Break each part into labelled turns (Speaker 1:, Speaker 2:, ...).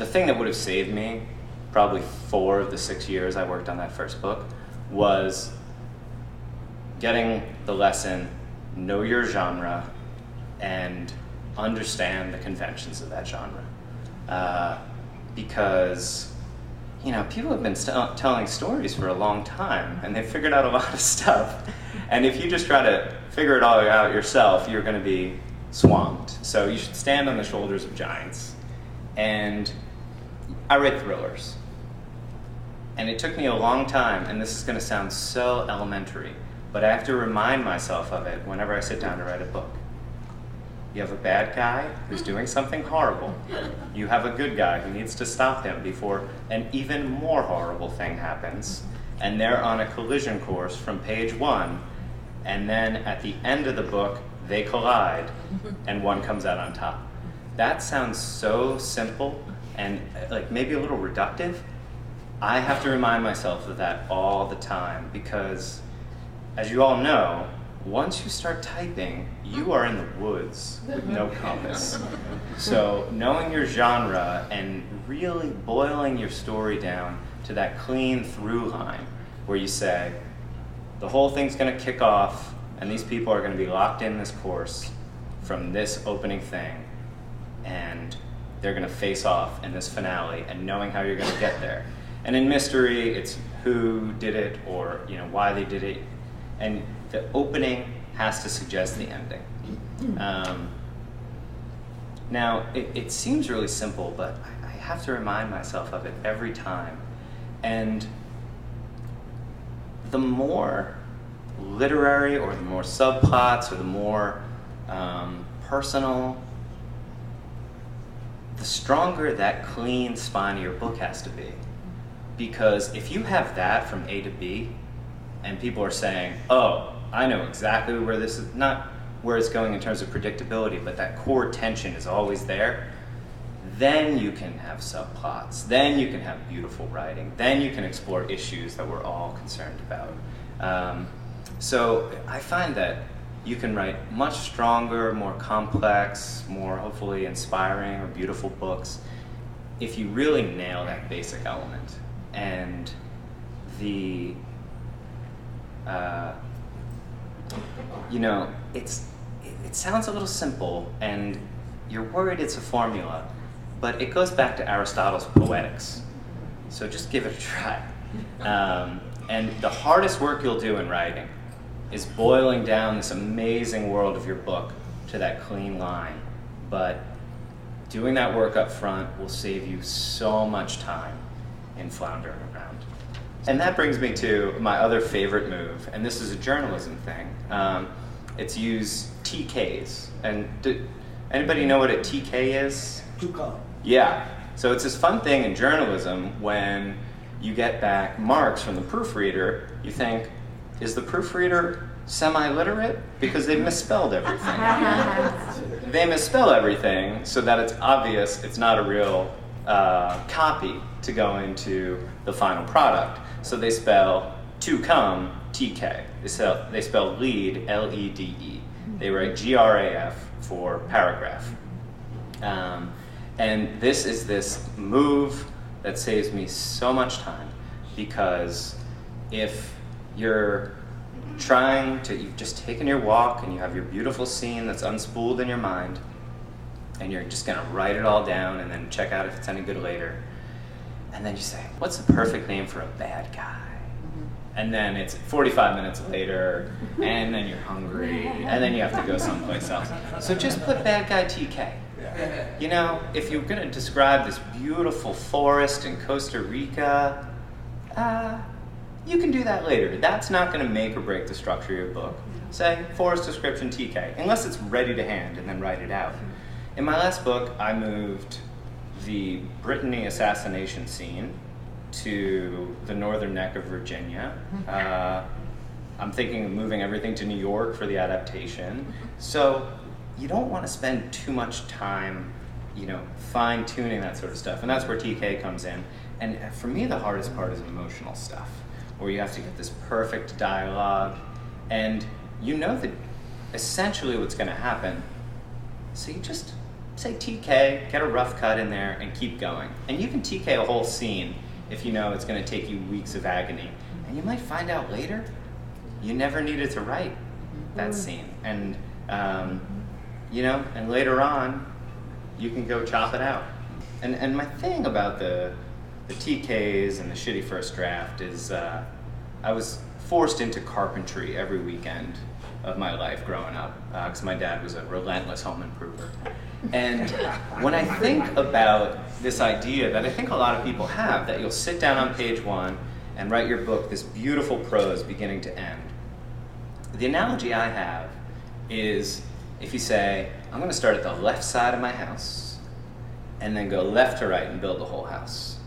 Speaker 1: the thing that would have saved me probably 4 of the 6 years I worked on that first book was getting the lesson, know your genre, and understand the conventions of that genre. Because, you know, people have been telling stories for a long time, and they've figured out a lot of stuff. And if you just try to figure it all out yourself, you're going to be swamped. So you should stand on the shoulders of giants. And I read thrillers. And it took me a long time, and this is going to sound so elementary, but I have to remind myself of it whenever I sit down to write a book. You have a bad guy who's doing something horrible. You have a good guy who needs to stop him before an even more horrible thing happens. And they're on a collision course from page 1, and then at the end of the book, they collide, and one comes out on top. That sounds so simple and like maybe a little reductive. I have to remind myself of that all the time because, as you all know, once you start typing, you are in the woods with no compass. So knowing your genre and really boiling your story down to that clean through line where you say, the whole thing's going to kick off and these people are going to be locked in this course from this opening thing and they're going to face off in this finale, and knowing how you're going to get there. And in mystery, it's who did it or, you know, why they did it. And the opening has to suggest the ending. Now, it seems really simple, but I have to remind myself of it every time. And the more literary or the more subplots or the more personal, the stronger that clean spine of your book has to be. Because if you have that from A to B, and people are saying, oh, I know exactly where this is, not where it's going in terms of predictability, but that core tension is always there, then you can have subplots, then you can have beautiful writing, then you can explore issues that we're all concerned about. So I find that you can write much stronger, more complex, more hopefully inspiring or beautiful books if you really nail that basic element. And the you know, it sounds a little simple, and you're worried it's a formula, but it goes back to Aristotle's Poetics. So just give it a try. And the hardest work you'll do in writing is boiling down this amazing world of your book to that clean line. But doing that work up front will save you so much time in floundering around. And that brings me to my other favorite move, and this is a journalism thing. It's use TKs. And anybody know what a TK is?
Speaker 2: Toucan.
Speaker 1: Yeah. So it's this fun thing in journalism when you get back marks from the proofreader, you think, is the proofreader semi-literate? Because they misspelled everything. They misspell everything so that it's obvious it's not a real copy to go into the final product. So they spell to come, TK. They spell lead, L-E-D-E. They write G-R-A-F for paragraph. And this is this move that saves me so much time, because if you're you've just taken your walk and you have your beautiful scene that's unspooled in your mind, and you're just gonna write it all down and then check out if it's any good later. And then you say, what's the perfect name for a bad guy? And then it's 45 minutes later, and then you're hungry, and then you have to go someplace else. So just put bad guy TK. You know, if you're gonna describe this beautiful forest in Costa Rica, you can do that later. That's not gonna make or break the structure of your book. Say, forest description TK, unless it's ready to hand, and then write it out. In my last book, I moved the Brittany assassination scene to the northern neck of Virginia. I'm thinking of moving everything to New York for the adaptation. So you don't want to spend too much time, you know, fine-tuning that sort of stuff. And that's where TK comes in. And for me, the hardest part is emotional stuff, where you have to get this perfect dialogue. And you know that essentially what's going to happen. So you just say TK, get a rough cut in there, and keep going. And you can TK a whole scene if you know it's going to take you weeks of agony. And you might find out later you never needed to write that scene. And, and later on, you can go chop it out. And my thing about the TKs and the shitty first draft is I was forced into carpentry every weekend of my life growing up, because my dad was a relentless home improver. And when I think about this idea that I think a lot of people have, that you'll sit down on page 1 and write your book, this beautiful prose beginning to end, the analogy I have is if you say, I'm going to start at the left side of my house and then go left to right and build the whole house.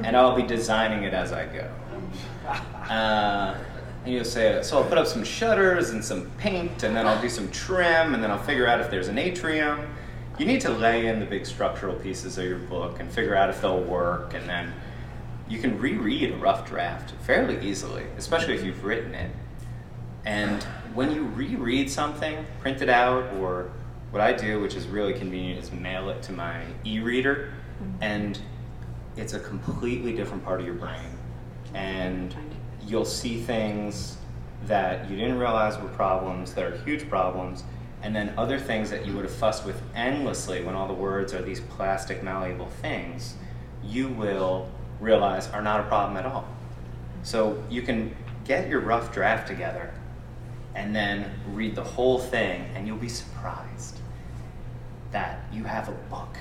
Speaker 1: And I'll be designing it as I go. And you'll say, so I'll put up some shutters and some paint, and then I'll do some trim, and then I'll figure out if there's an atrium. You need to lay in the big structural pieces of your book and figure out if they'll work, and then you can reread a rough draft fairly easily, especially if you've written it. And when you reread something, print it out, or what I do, which is really convenient, is mail it to my e-reader, and it's a completely different part of your brain. And you'll see things that you didn't realize were problems, that are huge problems, and then other things that you would have fussed with endlessly when all the words are these plastic, malleable things, you will realize are not a problem at all. So you can get your rough draft together and then read the whole thing, and you'll be surprised that you have a book.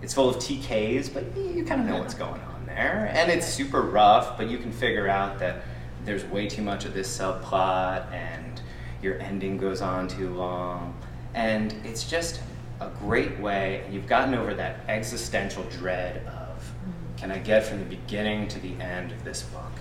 Speaker 1: It's full of TKs, but you kind of know what's going on there. And it's super rough, but you can figure out that there's way too much of this subplot, and your ending goes on too long. And it's just a great way, and you've gotten over that existential dread of, can I get from the beginning to the end of this book?